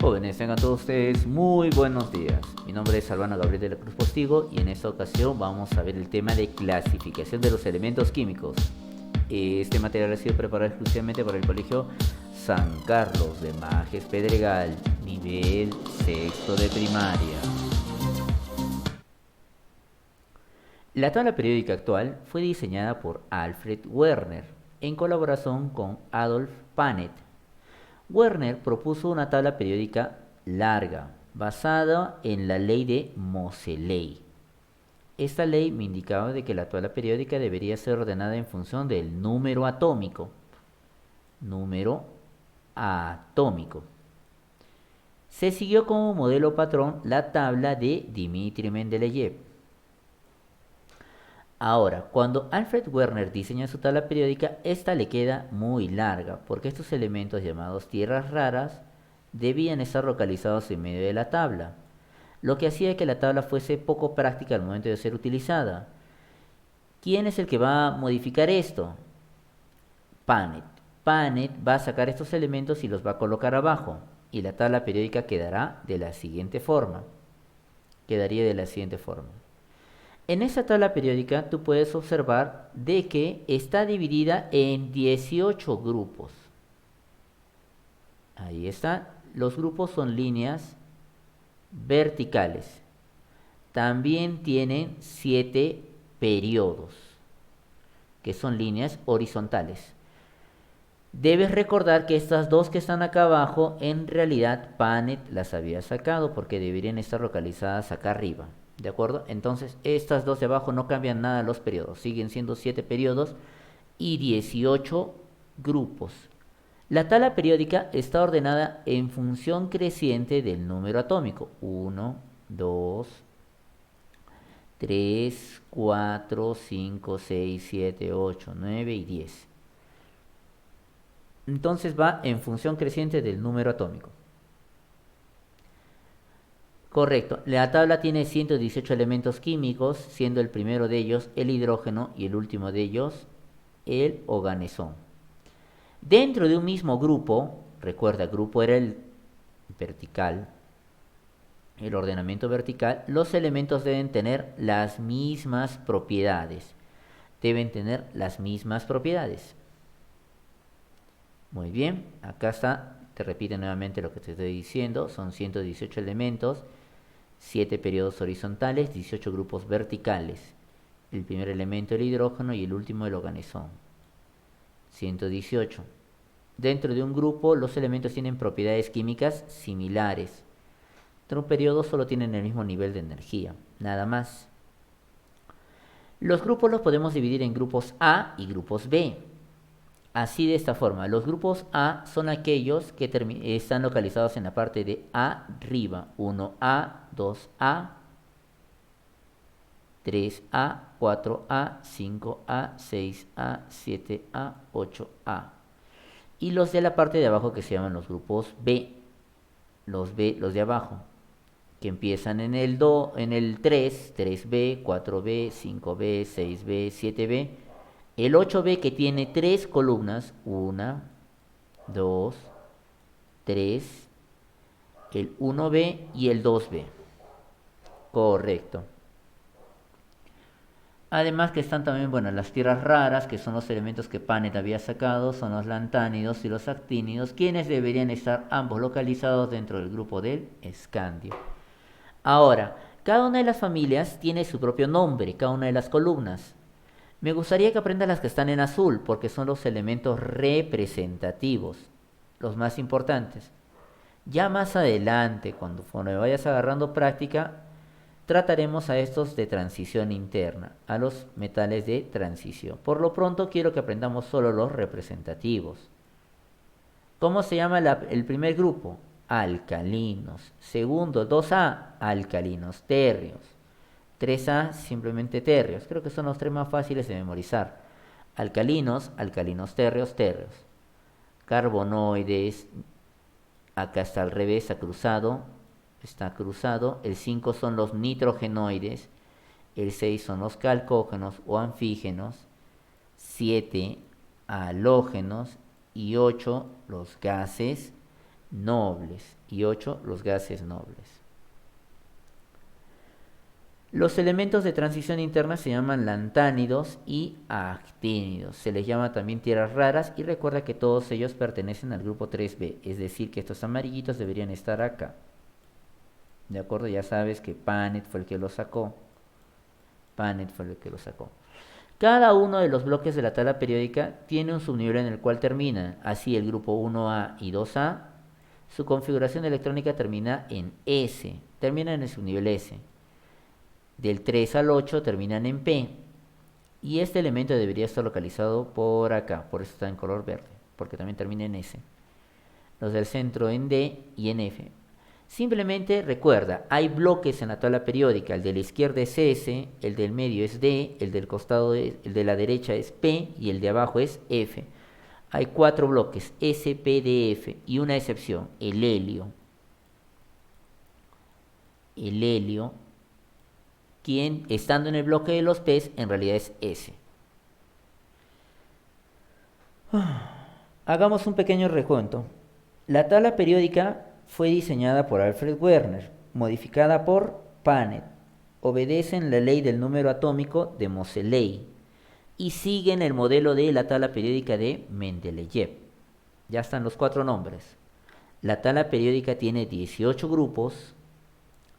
Jóvenes, tengan todos ustedes muy buenos días. Mi nombre es Albano Gabriel de la Cruz Postigo y en esta ocasión vamos a ver el tema de clasificación de los elementos químicos. Este material ha sido preparado exclusivamente para el Colegio San Carlos de Majes Pedregal, nivel sexto de primaria. La tabla periódica actual fue diseñada por Alfred Werner en colaboración con Adolf Panet. Werner propuso una tabla periódica larga, basada en la ley de Moseley. Esta ley me indicaba de que la tabla periódica debería ser ordenada en función del número atómico. Número atómico. Se siguió como modelo patrón la tabla de Dmitri Mendeleev. Ahora, cuando Alfred Werner diseña su tabla periódica, esta le queda muy larga, porque estos elementos llamados tierras raras debían estar localizados en medio de la tabla, lo que hacía que la tabla fuese poco práctica al momento de ser utilizada. ¿Quién es el que va a modificar esto? Panet. Panet va a sacar estos elementos y los va a colocar abajo, y la tabla periódica quedará de la siguiente forma. Quedaría de la siguiente forma. En esta tabla periódica tú puedes observar de que está dividida en 18 grupos. Ahí está. Los grupos son líneas verticales. También tienen 7 periodos, que son líneas horizontales. Debes recordar que estas dos que están acá abajo, en realidad Panet las había sacado porque deberían estar localizadas acá arriba. ¿De acuerdo? Entonces, estas dos de abajo no cambian nada los periodos. Siguen siendo 7 periodos y 18 grupos. La tabla periódica está ordenada en función creciente del número atómico. 1, 2, 3, 4, 5, 6, 7, 8, 9 y 10. Entonces va en función creciente del número atómico. Correcto, la tabla tiene 118 elementos químicos, siendo el primero de ellos el hidrógeno y el último de ellos el oganesón. Dentro de un mismo grupo, recuerda, grupo era el vertical, el ordenamiento vertical, los elementos deben tener las mismas propiedades. Deben tener las mismas propiedades. Muy bien, acá está, te repite nuevamente lo que te estoy diciendo, son 118 elementos. 7 periodos horizontales, 18 grupos verticales. El primer elemento el hidrógeno y el último el oganesón. 118. Dentro de un grupo los elementos tienen propiedades químicas similares. Dentro de un periodo solo tienen el mismo nivel de energía, nada más. Los grupos los podemos dividir en grupos A y grupos B. Así de esta forma, los grupos A son aquellos que están localizados en la parte de arriba. 1A, 2A, 3A, 4A, 5A, 6A, 7A, 8A. Y los de la parte de abajo que se llaman los grupos B. Los de abajo, que empiezan en el 3, 3B, 4B, 5B, 6B, 7B. El 8B que tiene 3 columnas, 1, 2, 3, el 1B y el 2B. Correcto. Además que están también, bueno, las tierras raras, que son los elementos que Panet había sacado, son los lantánidos y los actínidos, quienes deberían estar ambos localizados dentro del grupo del escandio. Ahora, cada una de las familias tiene su propio nombre, cada una de las columnas. Me gustaría que aprendas las que están en azul, porque son los elementos representativos, los más importantes. Ya más adelante, cuando vayas agarrando práctica, trataremos a estos de transición interna, a los metales de transición. Por lo pronto quiero que aprendamos solo los representativos. ¿Cómo se llama el primer grupo? Alcalinos. Segundo, 2A, alcalinos térreos. 3A, simplemente térreos. Creo que son los tres más fáciles de memorizar. Alcalinos, alcalinos térreos, térreos. Carbonoides, acá está al revés, está cruzado. El 5 son los nitrogenoides. El 6 son los calcógenos o anfígenos. 7, halógenos. Y 8, los gases nobles y 8 los gases nobles. Los elementos de transición interna se llaman lantánidos y actínidos. Se les llama también tierras raras y recuerda que todos ellos pertenecen al grupo 3B, es decir, que estos amarillitos deberían estar acá. ¿De acuerdo? Ya sabes que Panet fue el que lo sacó. Panet fue el que lo sacó. Cada uno de los bloques de la tabla periódica tiene un subnivel en el cual termina. Así el grupo 1A y 2A, su configuración electrónica termina en S, termina en el subnivel S. Del 3 al 8 terminan en P. Y este elemento debería estar localizado por acá, por eso está en color verde, porque también termina en S. Los del centro en D y en F. Simplemente recuerda, hay bloques en la tabla periódica, el de la izquierda es S, el del medio es D, el del costado el de la derecha es P y el de abajo es F. Hay 4 bloques, S, P, D, F y una excepción, el helio. El helio, quien estando en el bloque de los P's en realidad es S. Hagamos un pequeño recuento. La tabla periódica fue diseñada por Alfred Werner, modificada por Panet, obedecen la ley del número atómico de Moseley y siguen el modelo de la tabla periódica de Mendeleev. Ya están los 4 nombres. La tabla periódica tiene 18 grupos,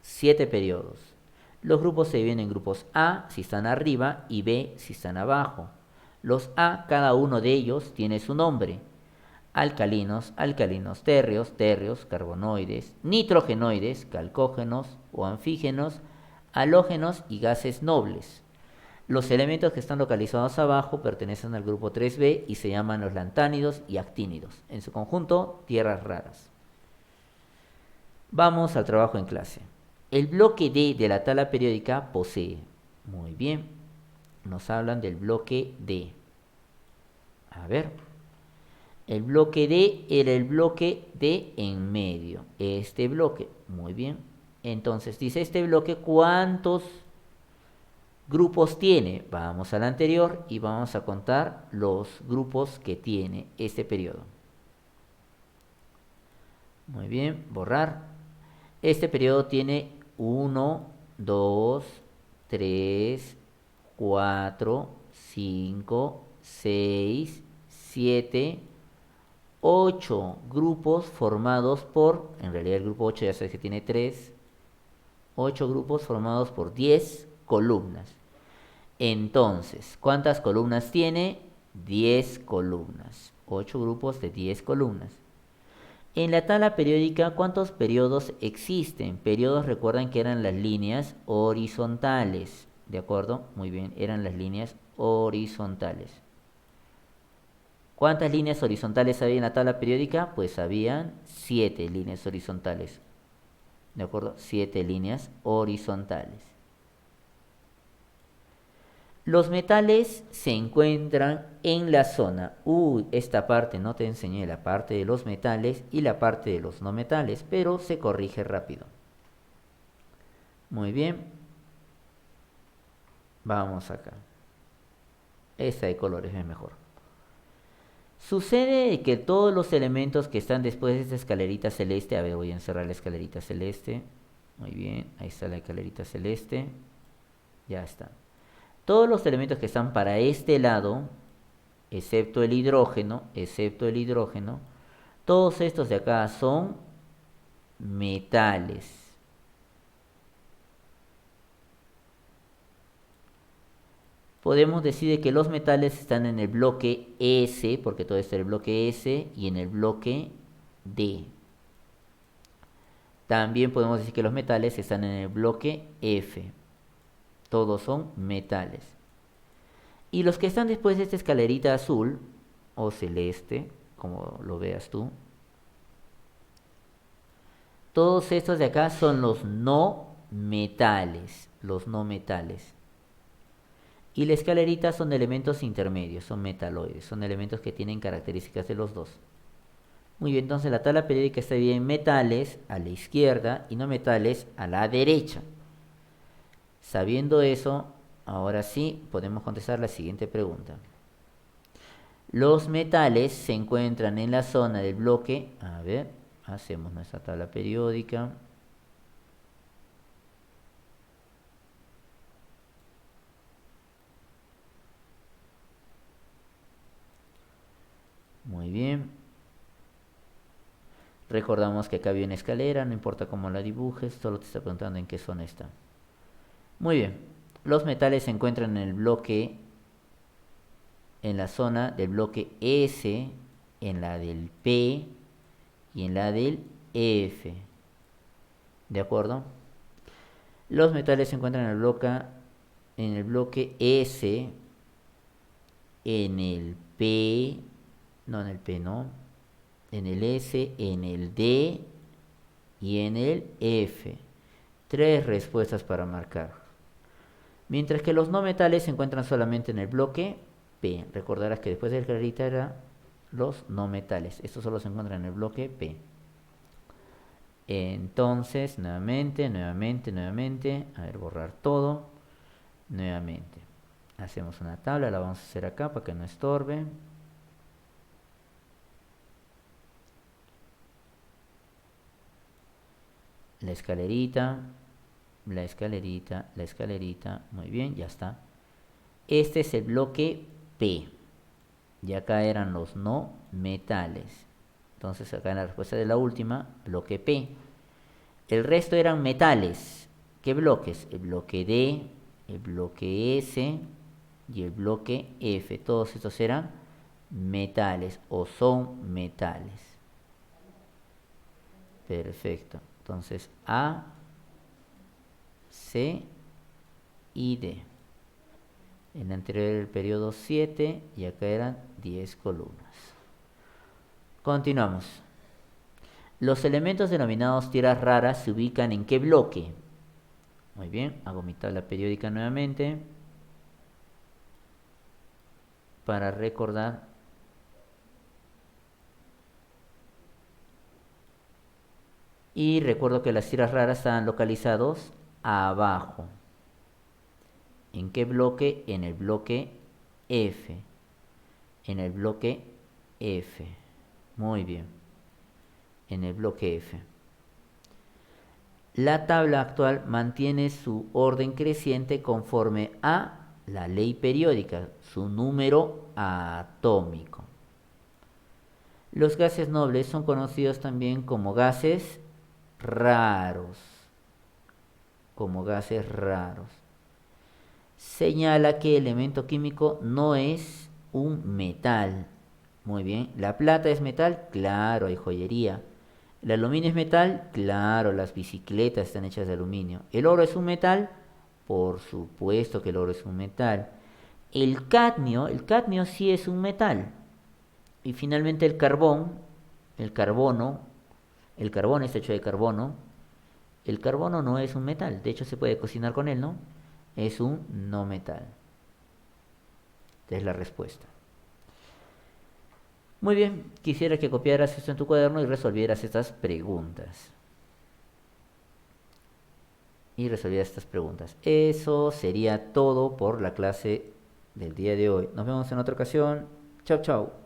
7 periodos. Los grupos se dividen en grupos A si están arriba y B si están abajo. Los A, cada uno de ellos tiene su nombre. Alcalinos, alcalinos térreos, térreos, carbonoides, nitrogenoides, calcógenos o anfígenos, halógenos y gases nobles. Los elementos que están localizados abajo pertenecen al grupo 3B y se llaman los lantánidos y actínidos. En su conjunto, tierras raras. Vamos al trabajo en clase. El bloque D de la tabla periódica posee. Muy bien. Nos hablan del bloque D. A ver. El bloque D era el bloque de en medio. Este bloque. Muy bien. Entonces, dice este bloque, ¿cuántos grupos tiene? Vamos al anterior y vamos a contar los grupos que tiene este periodo. Muy bien. Borrar. Este periodo tiene 1, 2, 3, 4, 5, 6, 7, 8 grupos formados por, en realidad el grupo 8 ya sabes que tiene 3, 8 grupos formados por 10 columnas. Entonces, ¿cuántas columnas tiene? 10 columnas. 8 grupos de 10 columnas. En la tabla periódica, ¿cuántos periodos existen? Periodos, recuerdan que eran las líneas horizontales. ¿De acuerdo? Muy bien, eran las líneas horizontales. ¿Cuántas líneas horizontales había en la tabla periódica? Pues habían 7 líneas horizontales. ¿De acuerdo? 7 líneas horizontales. Los metales se encuentran en la zona. Esta parte no te enseñé, la parte de los metales y la parte de los no metales, pero se corrige rápido. Muy bien. Vamos acá. Esta de colores es mejor. Sucede que todos los elementos que están después de esta escalerita celeste, a ver, voy a encerrar la escalerita celeste. Muy bien, ahí está la escalerita celeste. Ya está. Todos los elementos que están para este lado, excepto el hidrógeno, todos estos de acá son metales. Podemos decir que los metales están en el bloque S, porque todo está en el bloque S, y en el bloque D. También podemos decir que los metales están en el bloque F. Todos son metales. Y los que están después de esta escalerita azul o celeste, como lo veas tú, todos estos de acá son los no metales. Y la escalerita son elementos intermedios, son metaloides, son elementos que tienen características de los dos. Muy bien, entonces la tabla periódica está dividida en metales a la izquierda y no metales a la derecha. Sabiendo eso, ahora sí podemos contestar la siguiente pregunta. Los metales se encuentran en la zona del bloque, a ver, hacemos nuestra tabla periódica. Muy bien. Recordamos que acá había una escalera, no importa cómo la dibujes, solo te está preguntando en qué zona está. Muy bien. Los metales se encuentran en el bloque, en la zona del bloque S, en la del P y en la del F. ¿De acuerdo? Los metales se encuentran en el bloque S, en el P, no en el P, no, en el S, en el D y en el F. 3 respuestas para marcar. Mientras que los no metales se encuentran solamente en el bloque P. Recordarás que después del clarita era los no metales. Estos solo se encuentran en el bloque P. Entonces, nuevamente, a ver, borrar todo. Nuevamente. Hacemos una tabla, la vamos a hacer acá para que no estorbe. La escalerita, la escalerita, la escalerita. Muy bien, ya está. Este es el bloque P. Y acá eran los no metales. Entonces acá en la respuesta de la última, bloque P. El resto eran metales. ¿Qué bloques? El bloque D, el bloque S y el bloque F. Todos estos eran metales o son metales. Perfecto. Entonces A, C y D. En el anterior era el periodo 7 y acá eran 10 columnas. Continuamos. Los elementos denominados tierras raras se ubican ¿en qué bloque? Muy bien, hago mi tabla periódica nuevamente para recordar. Y recuerdo que las tierras raras estaban localizados abajo. ¿En qué bloque? En el bloque F. En el bloque F. Muy bien. En el bloque F. La tabla actual mantiene su orden creciente conforme a la ley periódica, su número atómico. Los gases nobles son conocidos también como gases raros. Como gases raros. Señala que el elemento químico no es un metal. Muy bien. ¿La plata es metal? Claro, hay joyería. ¿El aluminio es metal? Claro, las bicicletas están hechas de aluminio. ¿El oro es un metal? Por supuesto que el oro es un metal. El cadmio sí es un metal. Y finalmente el carbón, el carbono está hecho de carbono. El carbono no es un metal, de hecho se puede cocinar con él, ¿no? Es un no metal. Esta es la respuesta. Muy bien, quisiera que copiaras esto en tu cuaderno y resolvieras estas preguntas. Eso sería todo por la clase del día de hoy. Nos vemos en otra ocasión. Chau, chau.